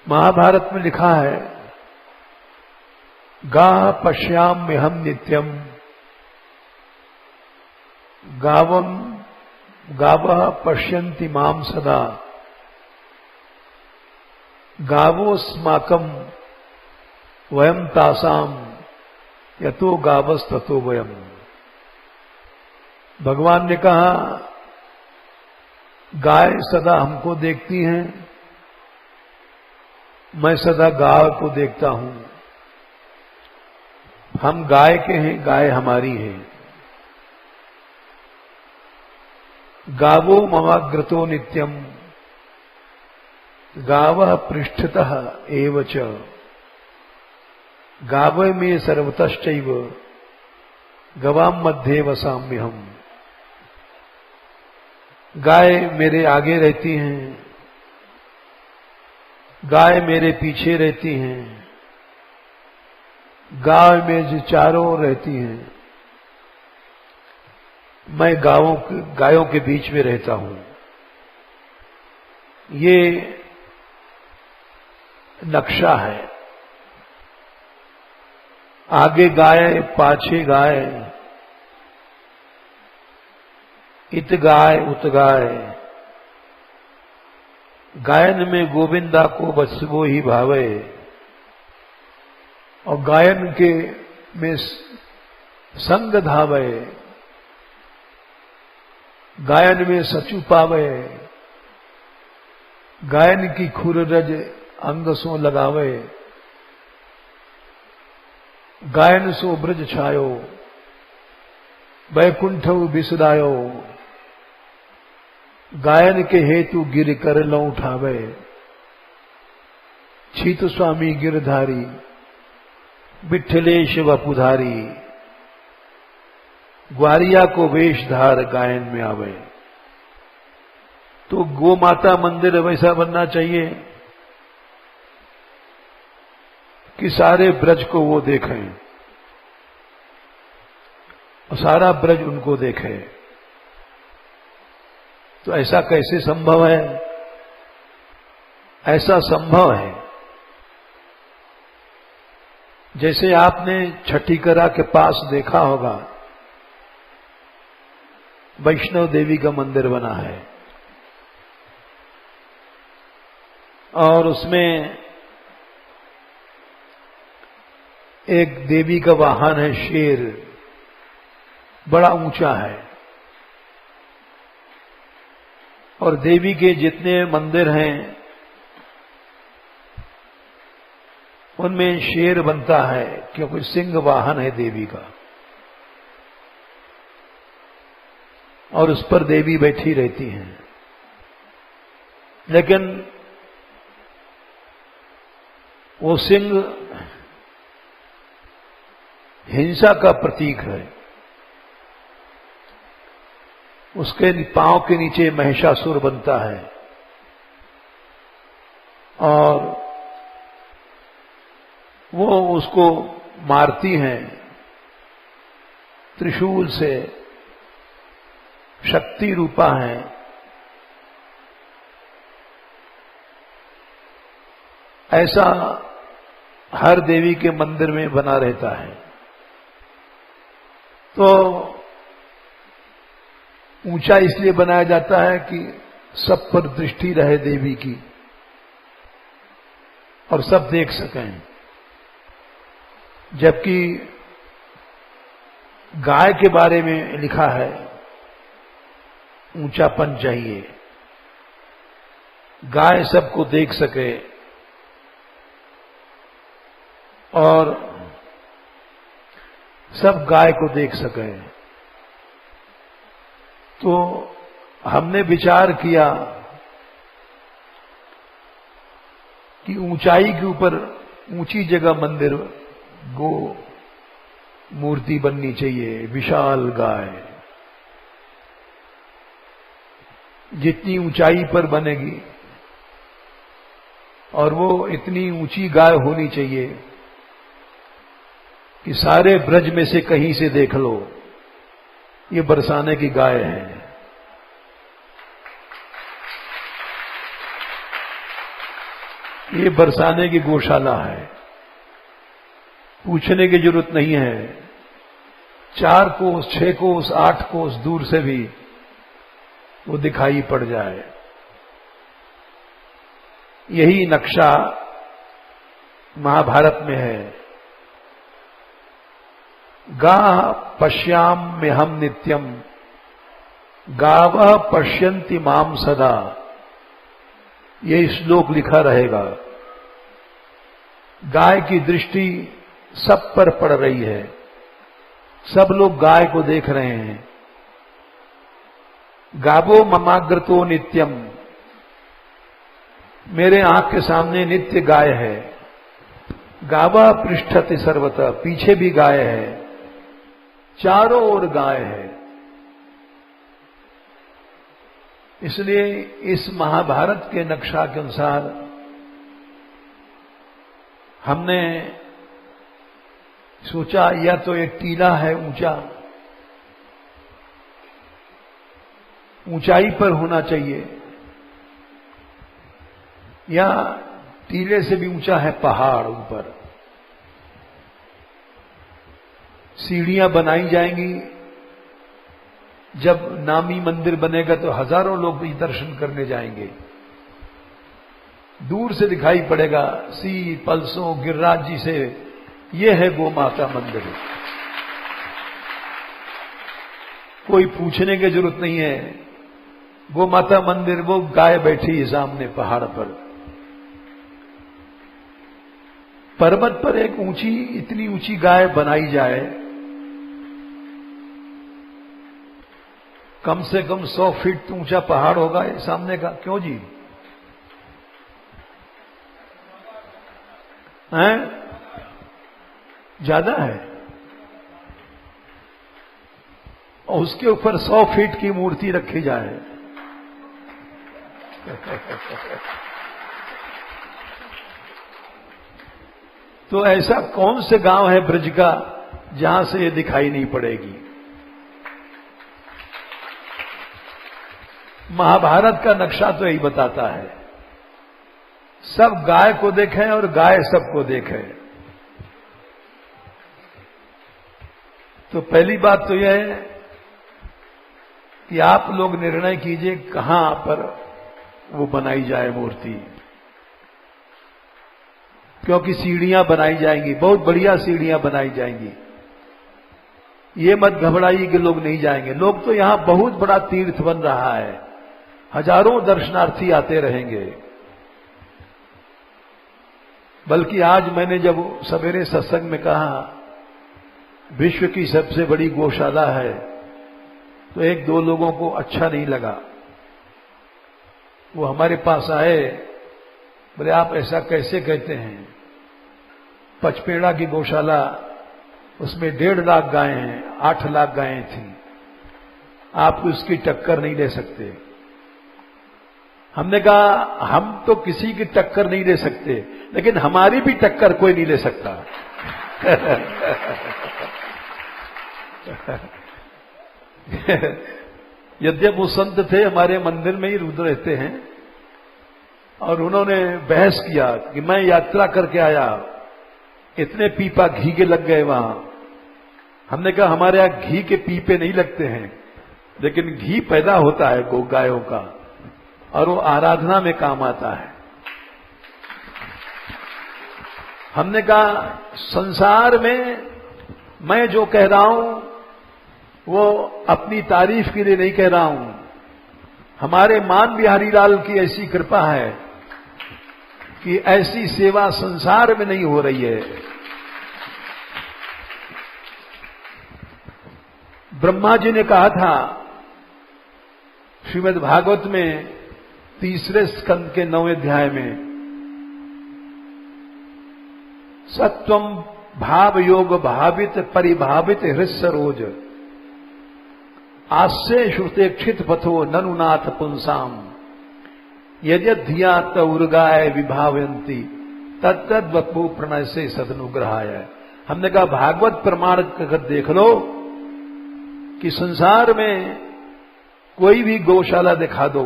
महाभारत में लिखा है, गा पश्याम्य हम नित्यम गावम गावः पश्यन्ति माम सदा गावोस्माकम वयम तासाम यतो गावस ततो वयम। भगवान ने कहा, गाय सदा हमको देखती हैं, मैं सदा गाय को देखता हूं। हम गाय के हैं, गाय हमारी है। गावो ममाग्रतो नित्यम गावः पृष्ठतः एव च गावः में सर्वतश्चैव गवाम मध्ये वसाम्यहम्। गाय मेरे आगे रहती हैं, गाय मेरे पीछे रहती हैं, गाय में जो चारों ओर रहती हैं, मैं गायों के बीच में रहता हूं। ये नक्शा है। आगे गाय, पाछे गाय, इत गाय उत गाय, गायन में गोविंदा को बसवो ही भावे। और गायन के में संग धावे, गायन में सचु पावे, गायन की खुर रज अंग सो लगावे, गायन सो ब्रज छायो, बैकुंठ बिसरायो, गायन के हेतु गिर कर लो उठावे। छीत स्वामी गिरधारी बिठलेश वपुधारी, ग्वारिया को वेशधार गायन में आवे। तो गो माता मंदिर वैसा बनना चाहिए कि सारे ब्रज को वो देखें और सारा ब्रज उनको देखे। तो ऐसा कैसे संभव है? ऐसा संभव है जैसे आपने छठीकरा के पास देखा होगा, वैष्णव देवी का मंदिर बना है और उसमें एक देवी का वाहन है शेर, बड़ा ऊंचा है। और देवी के जितने मंदिर हैं उनमें शेर बनता है क्योंकि सिंह वाहन है देवी का, और उस पर देवी बैठी रहती हैं। लेकिन वो सिंह हिंसा का प्रतीक है। उसके पांव के नीचे महिषासुर बनता है और वो उसको मारती हैं त्रिशूल से, शक्ति रूपा है। ऐसा हर देवी के मंदिर में बना रहता है। तो ऊंचा इसलिए बनाया जाता है कि सब पर दृष्टि रहे देवी की और सब देख सकें। जबकि गाय के बारे में लिखा है ऊंचापन चाहिए, गाय सबको देख सके और सब गाय को देख सके। तो हमने विचार किया कि ऊंचाई के ऊपर ऊंची जगह मंदिर गो मूर्ति बननी चाहिए, विशाल गाय। जितनी ऊंचाई पर बनेगी और वो इतनी ऊंची गाय होनी चाहिए कि सारे ब्रज में से कहीं से देख लो ये बरसाने की गाय है। ये बरसाने की गौशाला है, पूछने की जरूरत नहीं है। 4 कोस, 6 कोस, 8 कोस दूर से भी वो दिखाई पड़ जाए। यही नक्शा महाभारत में है। गा पश्याम में हम नित्यम, गावः पश्यन्ति माम सदा, ये श्लोक लिखा रहेगा। गाय की दृष्टि सब पर पड़ रही है, सब लोग गाय को देख रहे हैं। गावो ममाग्रतो नित्यम, मेरे आंख के सामने नित्य गाय है। गावा पृष्ठति सर्वतः, पीछे भी गाय है, चारों ओर गाय है। इसलिए इस महाभारत के नक्शा के अनुसार हमने सोचा या तो एक टीला है ऊंचा, ऊंचाई पर होना चाहिए, या टीले से भी ऊंचा है पहाड़ ऊपर। सीढ़ियां बनाई जाएंगी। जब नामी मंदिर बनेगा तो हजारों लोग भी दर्शन करने जाएंगे। दूर से दिखाई पड़ेगा सी पल्सों गिरिराज जी से, ये है गौ माता मंदिर। कोई पूछने की जरूरत नहीं है। गौ माता मंदिर, वो गाय बैठी है सामने पहाड़ पर। पर्वत पर एक ऊंची, इतनी ऊंची गाय बनाई जाए, कम से कम 100 फीट ऊंचा पहाड़ होगा ये सामने का। क्यों जी? हैं? ज्यादा है। और उसके ऊपर 100 फीट की मूर्ति रखी जाए। तो ऐसा कौन से गांव है ब्रज का जहां से ये दिखाई नहीं पड़ेगी? महाभारत का नक्शा तो यही बताता है। सब गाय को देखें और गाय सबको देखे। तो पहली बात तो यह है कि आप लोग निर्णय कीजिए कहां पर वो बनाई जाए मूर्ति। क्योंकि सीढ़ियां बनाई जाएंगी, बहुत बढ़िया सीढ़ियां बनाई जाएंगी। ये मत घबराइए कि लोग नहीं जाएंगे। लोग तो यहां बहुत बड़ा तीर्थ बन रहा है, हजारों दर्शनार्थी आते रहेंगे। बल्कि आज मैंने जब सवेरे सत्संग में कहा विश्व की सबसे बड़ी गौशाला है, तो 1-2 लोगों को अच्छा नहीं लगा। वो हमारे पास आए, बोले आप ऐसा कैसे कहते हैं? पचपेड़ा की गौशाला, उसमें 1.5 लाख गायें हैं, 8 लाख गायें थी, आप उसकी टक्कर नहीं ले सकते। हमने कहा हम तो किसी की टक्कर नहीं ले सकते, लेकिन हमारी भी टक्कर कोई नहीं ले सकता। यद्यप वो संत थे, हमारे मंदिर में ही रुद्र रहते हैं, और उन्होंने बहस किया कि मैं यात्रा करके आया, इतने पीपा घी के लग गए वहां। हमने कहा हमारे यहां घी के पीपे नहीं लगते हैं, लेकिन घी पैदा होता है गौ गायों का, और वो आराधना में काम आता है। हमने कहा संसार में मैं जो कह रहा हूं वो अपनी तारीफ के लिए नहीं कह रहा हूं। हमारे मान बिहारी लाल की ऐसी कृपा है कि ऐसी सेवा संसार में नहीं हो रही है। ब्रह्मा जी ने कहा था श्रीमद् भागवत में 3रे स्कंद के 9वें अध्याय में, सत्वम भाव योग भावित परिभावित हृस्सरोज आस्ये श्रुतेक्षित पथो ननुनाथ पुंसाम यद्यधिया तउर्गाय विभावयंती तत्तद्वपु प्रणय से सदनुग्रहाय। हमने कहा भागवत प्रमाण कर देख लो कि संसार में कोई भी गौशाला दिखा दो।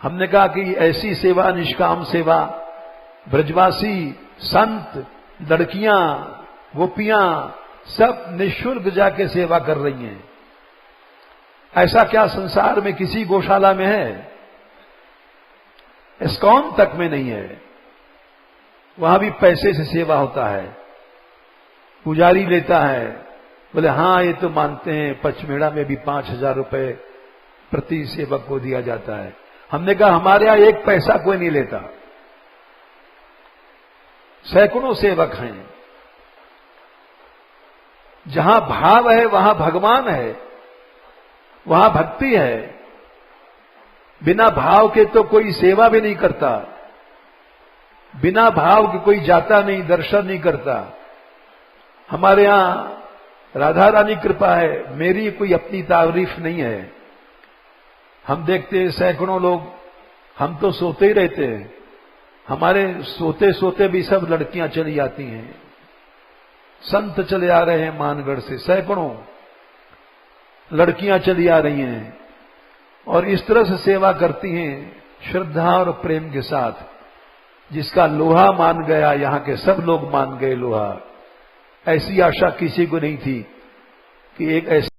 हमने कहा कि ऐसी सेवा, निष्काम सेवा ब्रजवासी, संत, लड़कियां, गोपियां सब निःशुल्क जाके सेवा कर रही हैं। ऐसा क्या संसार में किसी गौशाला में है? इस्कॉन तक में नहीं है। वहां भी पैसे से सेवा होता है, पुजारी लेता है। बोले हाँ ये तो मानते हैं, पचमेड़ा में भी 5,000 रुपए प्रति सेवक को दिया जाता है। हमने कहा हमारे यहां एक पैसा कोई नहीं लेता, सैकड़ों सेवक हैं। जहां भाव है वहां भगवान है, वहां भक्ति है। बिना भाव के तो कोई सेवा भी नहीं करता, बिना भाव के कोई जाता नहीं, दर्शन नहीं करता। हमारे यहां राधा रानी कृपा है, मेरी कोई अपनी तारीफ नहीं है। हम देखते हैं सैकड़ों लोग, हम तो सोते ही रहते हैं, हमारे सोते सोते भी सब लड़कियां चली जाती हैं। संत चले आ रहे हैं मानगढ़ से, सैकड़ों लड़कियां चली आ रही हैं और इस तरह से सेवा करती हैं श्रद्धा और प्रेम के साथ। जिसका लोहा मान गया, यहां के सब लोग मान गए लोहा। ऐसी आशा किसी को नहीं थी कि एक ऐसे